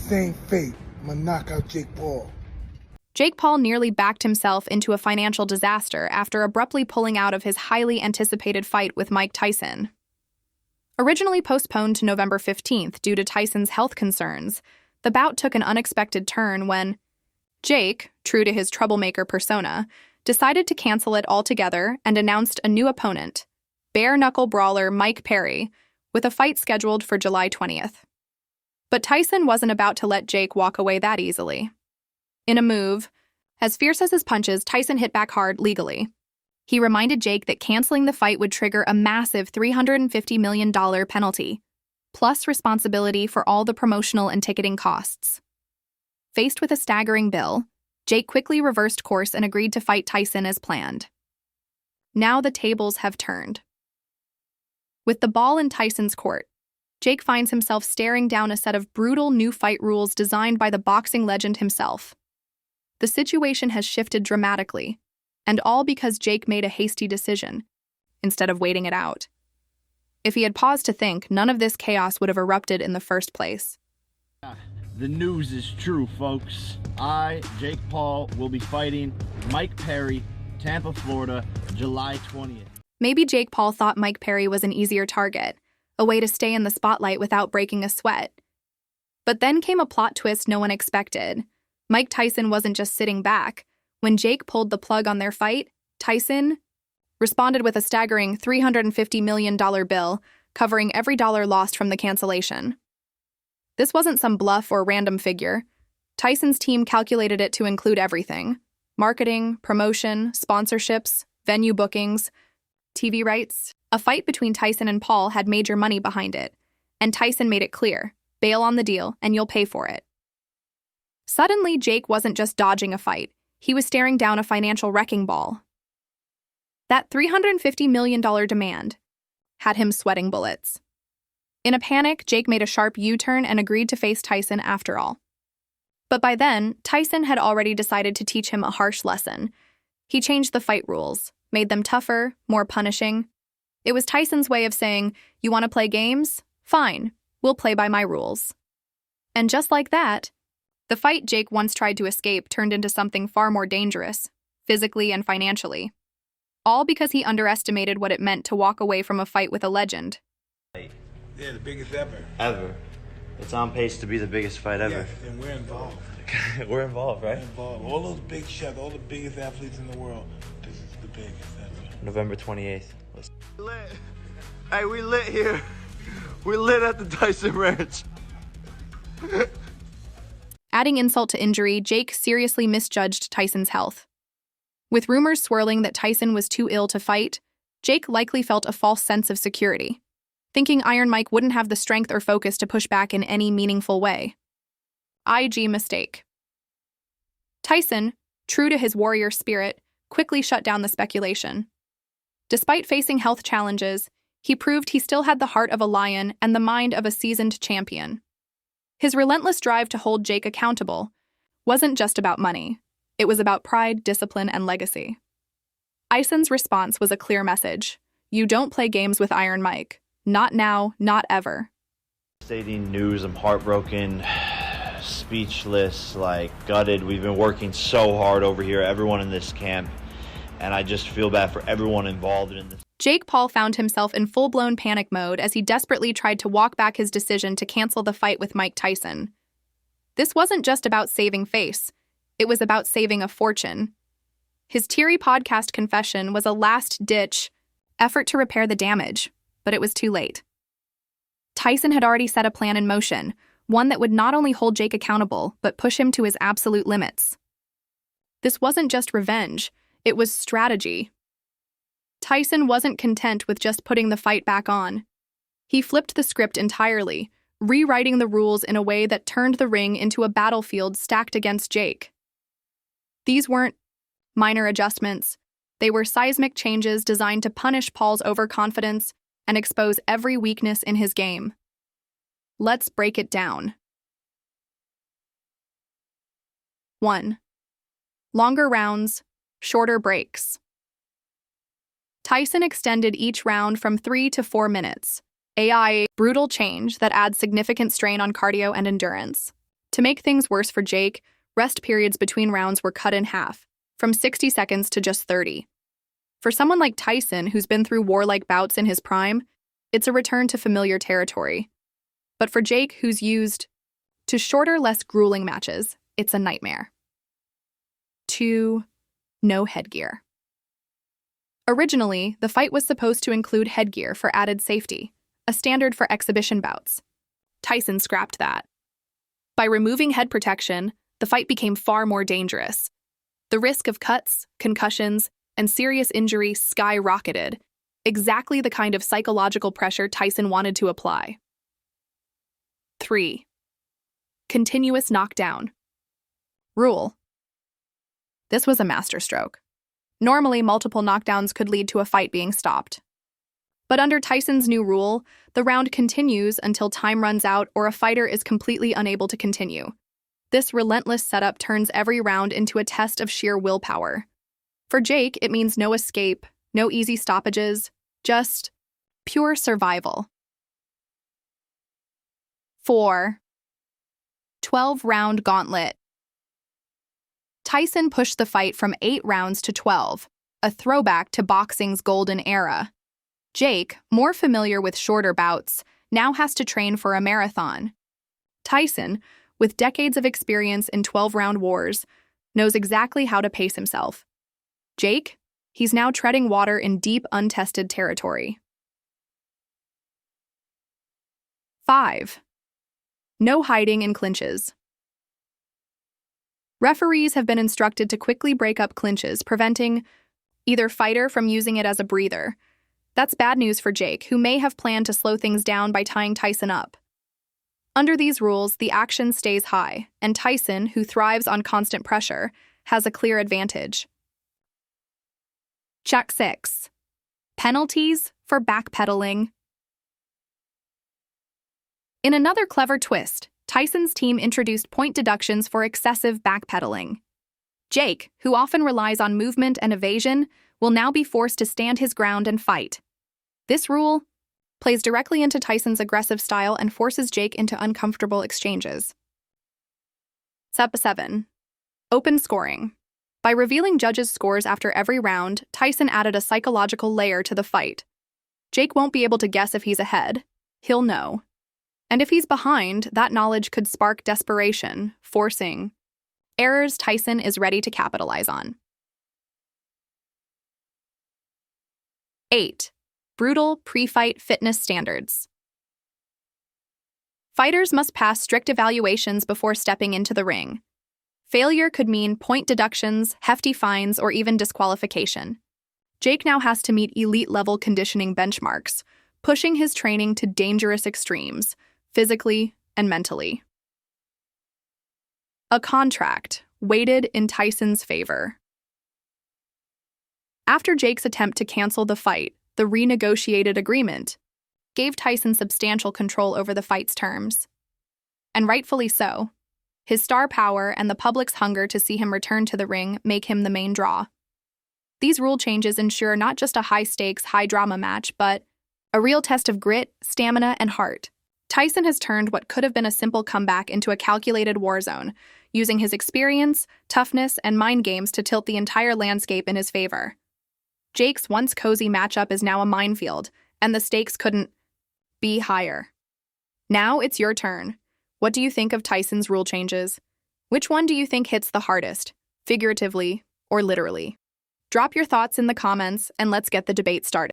same fate. I'm gonna knock out Jake Paul. Jake Paul nearly backed himself into a financial disaster after abruptly pulling out of his highly anticipated fight with Mike Tyson. Originally postponed to November 15th due to Tyson's health concerns, the bout took an unexpected turn when Jake, true to his troublemaker persona, decided to cancel it altogether and announced a new opponent, bare-knuckle brawler Mike Perry, with a fight scheduled for July 20th. But Tyson wasn't about to let Jake walk away that easily. In a move as fierce as his punches, Tyson hit back hard legally. He reminded Jake that canceling the fight would trigger a massive $350 million penalty, plus responsibility for all the promotional and ticketing costs. Faced with a staggering bill, Jake quickly reversed course and agreed to fight Tyson as planned. Now the tables have turned. With the ball in Tyson's court, Jake finds himself staring down a set of brutal new fight rules designed by the boxing legend himself. The situation has shifted dramatically, and all because Jake made a hasty decision, instead of waiting it out. If he had paused to think, none of this chaos would have erupted in the first place. The news is true, folks. I, Jake Paul, will be fighting Mike Perry, Tampa, Florida, July 20th. Maybe Jake Paul thought Mike Perry was an easier target, a way to stay in the spotlight without breaking a sweat. But then came a plot twist no one expected. Mike Tyson wasn't just sitting back. When Jake pulled the plug on their fight, Tyson responded with a staggering $350 million bill, covering every dollar lost from the cancellation. This wasn't some bluff or random figure. Tyson's team calculated it to include everything: marketing, promotion, sponsorships, venue bookings, TV rights. A fight between Tyson and Paul had major money behind it, and Tyson made it clear: bail on the deal and you'll pay for it. Suddenly, Jake wasn't just dodging a fight. He was staring down a financial wrecking ball. That $350 million demand had him sweating bullets. In a panic, Jake made a sharp U-turn and agreed to face Tyson after all. But by then, Tyson had already decided to teach him a harsh lesson. He changed the fight rules, made them tougher, more punishing. It was Tyson's way of saying, "You want to play games? Fine, we'll play by my rules." And just like that, the fight Jake once tried to escape turned into something far more dangerous, physically and financially. All because he underestimated what it meant to walk away from a fight with a legend. Yeah, the biggest ever. Ever. It's on pace to be the biggest fight ever. Yes, and we're involved. We're involved, right? We're involved. All those big shots, all the biggest athletes in the world. This is the biggest ever. November 28th. Lit. Hey, we lit here. We lit at the Tyson Ranch. Adding insult to injury, Jake seriously misjudged Tyson's health. With rumors swirling that Tyson was too ill to fight, Jake likely felt a false sense of security, thinking Iron Mike wouldn't have the strength or focus to push back in any meaningful way. IG mistake. Tyson, true to his warrior spirit, quickly shut down the speculation. Despite facing health challenges, he proved he still had the heart of a lion and the mind of a seasoned champion. His relentless drive to hold Jake accountable wasn't just about money. It was about pride, discipline, and legacy. Tyson's response was a clear message: you don't play games with Iron Mike. Not now, not ever. Stating news, I'm heartbroken, speechless, gutted. We've been working so hard over here, everyone in this camp, and I just feel bad for everyone involved in this. Jake Paul found himself in full-blown panic mode as he desperately tried to walk back his decision to cancel the fight with Mike Tyson. This wasn't just about saving face. It was about saving a fortune. His teary podcast confession was a last-ditch effort to repair the damage, but it was too late. Tyson had already set a plan in motion, one that would not only hold Jake accountable, but push him to his absolute limits. This wasn't just revenge, it was strategy. Tyson wasn't content with just putting the fight back on. He flipped the script entirely, rewriting the rules in a way that turned the ring into a battlefield stacked against Jake. These weren't minor adjustments. They were seismic changes designed to punish Paul's overconfidence and expose every weakness in his game. Let's break it down. 1. Longer rounds, shorter breaks. Tyson extended each round from 3 to 4 minutes. AI, brutal change that adds significant strain on cardio and endurance. To make things worse for Jake, rest periods between rounds were cut in half, from 60 seconds to just 30. For someone like Tyson, who's been through warlike bouts in his prime, it's a return to familiar territory. But for Jake, who's used to shorter, less grueling matches, it's a nightmare. 2. No headgear. Originally, the fight was supposed to include headgear for added safety, a standard for exhibition bouts. Tyson scrapped that. By removing head protection, the fight became far more dangerous. The risk of cuts, concussions, and serious injury skyrocketed, exactly the kind of psychological pressure Tyson wanted to apply. 3. Continuous knockdown. Rule. This was a masterstroke. Normally, multiple knockdowns could lead to a fight being stopped. But under Tyson's new rule, the round continues until time runs out or a fighter is completely unable to continue. This relentless setup turns every round into a test of sheer willpower. For Jake, it means no escape, no easy stoppages, just pure survival. 4. 12-round gauntlet. Tyson pushed the fight from 8 rounds to 12, a throwback to boxing's golden era. Jake, more familiar with shorter bouts, now has to train for a marathon. Tyson, with decades of experience in 12-round wars, knows exactly how to pace himself. Jake, he's now treading water in deep, untested territory. 5. No hiding in clinches. Referees have been instructed to quickly break up clinches, preventing either fighter from using it as a breather. That's bad news for Jake, who may have planned to slow things down by tying Tyson up. Under these rules, the action stays high, and Tyson, who thrives on constant pressure, has a clear advantage. Check 6. Penalties for backpedaling. In another clever twist, Tyson's team introduced point deductions for excessive backpedaling. Jake, who often relies on movement and evasion, will now be forced to stand his ground and fight. This rule plays directly into Tyson's aggressive style and forces Jake into uncomfortable exchanges. Step 7. Open scoring. By revealing judges' scores after every round, Tyson added a psychological layer to the fight. Jake won't be able to guess if he's ahead. He'll know. And if he's behind, that knowledge could spark desperation, forcing errors Tyson is ready to capitalize on. 8. Brutal pre-fight fitness standards. Fighters must pass strict evaluations before stepping into the ring. Failure could mean point deductions, hefty fines, or even disqualification. Jake now has to meet elite-level conditioning benchmarks, pushing his training to dangerous extremes, physically and mentally. A contract weighted in Tyson's favor. After Jake's attempt to cancel the fight, the renegotiated agreement gave Tyson substantial control over the fight's terms. And rightfully so. His star power and the public's hunger to see him return to the ring make him the main draw. These rule changes ensure not just a high-stakes, high-drama match, but a real test of grit, stamina, and heart. Tyson has turned what could have been a simple comeback into a calculated war zone, using his experience, toughness, and mind games to tilt the entire landscape in his favor. Jake's once cozy matchup is now a minefield, and the stakes couldn't be higher. Now it's your turn. What do you think of Tyson's rule changes? Which one do you think hits the hardest, figuratively or literally? Drop your thoughts in the comments and let's get the debate started.